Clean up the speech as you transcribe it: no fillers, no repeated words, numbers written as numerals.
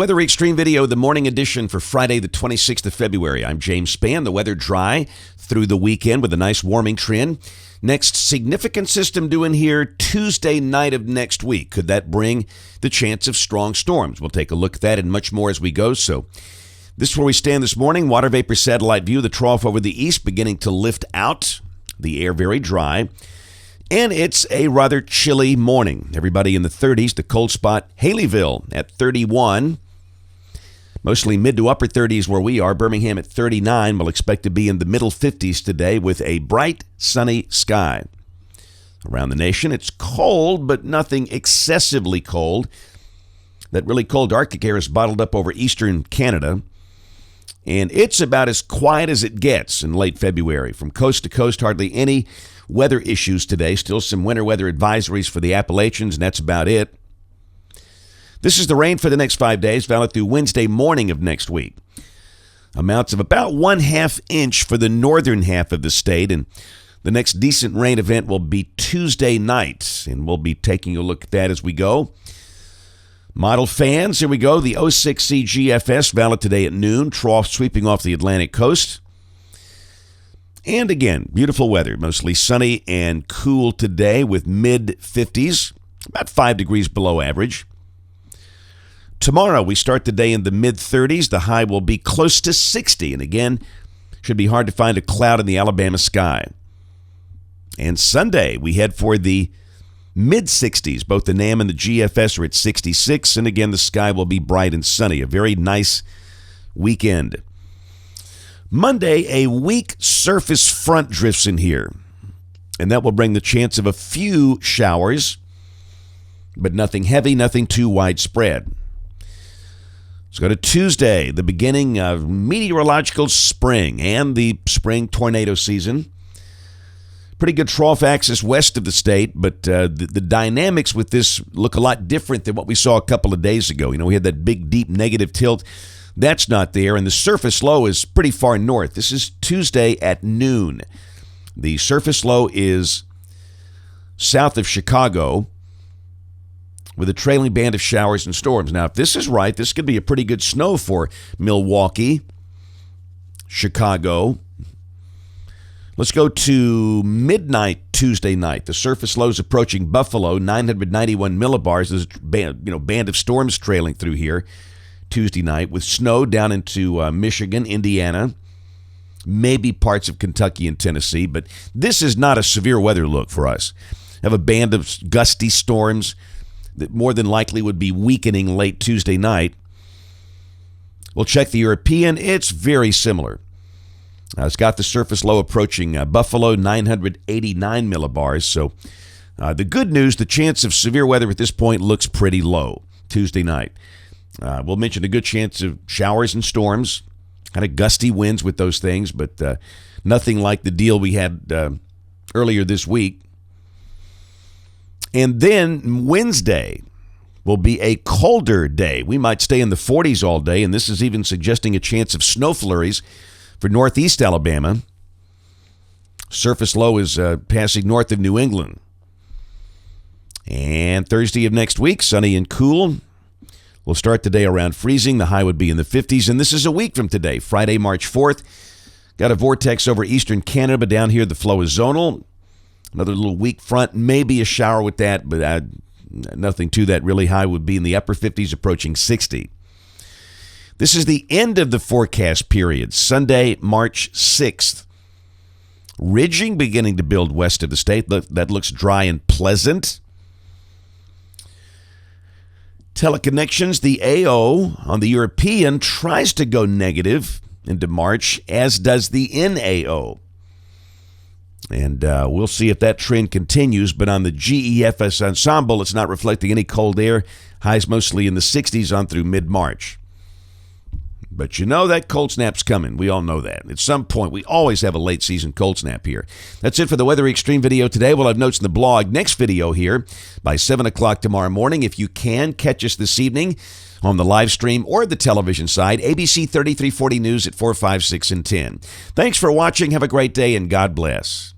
Weather Xtreme video, the morning edition for Friday, the 26th of February. I'm James Spann. The weather dry through the weekend with a nice warming trend. Next significant system due in here Tuesday night of next week. Could that bring the chance of strong storms? We'll take a look at that and much more as we go. So this is where we stand this morning. Water vapor satellite view. The trough over the east beginning to lift out. The air very dry. And it's a rather chilly morning. Everybody in the 30s. The cold spot, Haleyville at 31. Mostly mid to upper 30s where we are. Birmingham at 39. We'll expect to be in the middle 50s today with a bright, sunny sky. Around the nation, it's cold, but nothing excessively cold. That really cold Arctic air is bottled up over eastern Canada. And it's about as quiet as it gets in late February. From coast to coast, hardly any weather issues today. Still some winter weather advisories for the Appalachians, and that's about it. This is the rain for the next 5 days, valid through Wednesday morning of next week. Amounts of about 1/2 inch for the northern half of the state, and the next decent rain event will be Tuesday night, and we'll be taking a look at that as we go. Model fans, here we go. The 06C GFS, valid today at noon, trough sweeping off the Atlantic coast. And again, beautiful weather, mostly sunny and cool today with mid-50s, about 5 degrees below average. Tomorrow, we start the day in the mid-30s. The high will be close to 60. And again, should be hard to find a cloud in the Alabama sky. And Sunday, we head for the mid-60s. Both the NAM and the GFS are at 66. And again, the sky will be bright and sunny. A very nice weekend. Monday, a weak surface front drifts in here. And that will bring the chance of a few showers. But nothing heavy, nothing too widespread. Let's go to Tuesday, the beginning of meteorological spring and the spring tornado season. Pretty good trough axis west of the state, but the dynamics with this look a lot different than what we saw a couple of days ago. You know, we had that big, deep negative tilt. That's not there, and the surface low is pretty far north. This is Tuesday at noon. The surface low is south of Chicago, with a trailing band of showers and storms. Now, if this is right, this could be a pretty good snow for Milwaukee, Chicago. Let's go to midnight Tuesday night. The surface low is approaching Buffalo, 991 millibars. There's a band of storms trailing through here Tuesday night with snow down into Michigan, Indiana, maybe parts of Kentucky and Tennessee. But this is not a severe weather look for us. Have a band of gusty storms that more than likely would be weakening late Tuesday night. We'll check the European. It's very similar. It's got the surface low approaching Buffalo, 989 millibars. So the good news, the chance of severe weather at this point looks pretty low Tuesday night. We'll mention a good chance of showers and storms, kind of gusty winds with those things, but nothing like the deal we had earlier this week. And then Wednesday will be a colder day. We might stay in the 40s all day, and this is even suggesting a chance of snow flurries for northeast Alabama. Surface low is passing north of New England. And Thursday of next week, sunny and cool. We'll start the day around freezing. The high would be in the 50s, and this is a week from today, Friday, March 4th. Got a vortex over eastern Canada, but down here the flow is zonal. Another little weak front, maybe a shower with that, but nothing to that. Really high would be in the upper 50s, approaching 60. This is the end of the forecast period, Sunday, March 6th. Ridging beginning to build west of the state. That looks dry and pleasant. Teleconnections, the AO on the European tries to go negative into March, as does the NAO. And we'll see if that trend continues. But on the GEFS ensemble, it's not reflecting any cold air. Highs mostly in the 60s on through mid-March. But you know that cold snap's coming. We all know that. At some point, we always have a late-season cold snap here. That's it for the Weather Xtreme video today. We'll have notes in the blog. Next video here by 7 o'clock tomorrow morning. If you can, catch us this evening on the live stream or the television side. ABC 3340 News at 4, 5, 6, and 10. Thanks for watching. Have a great day, and God bless.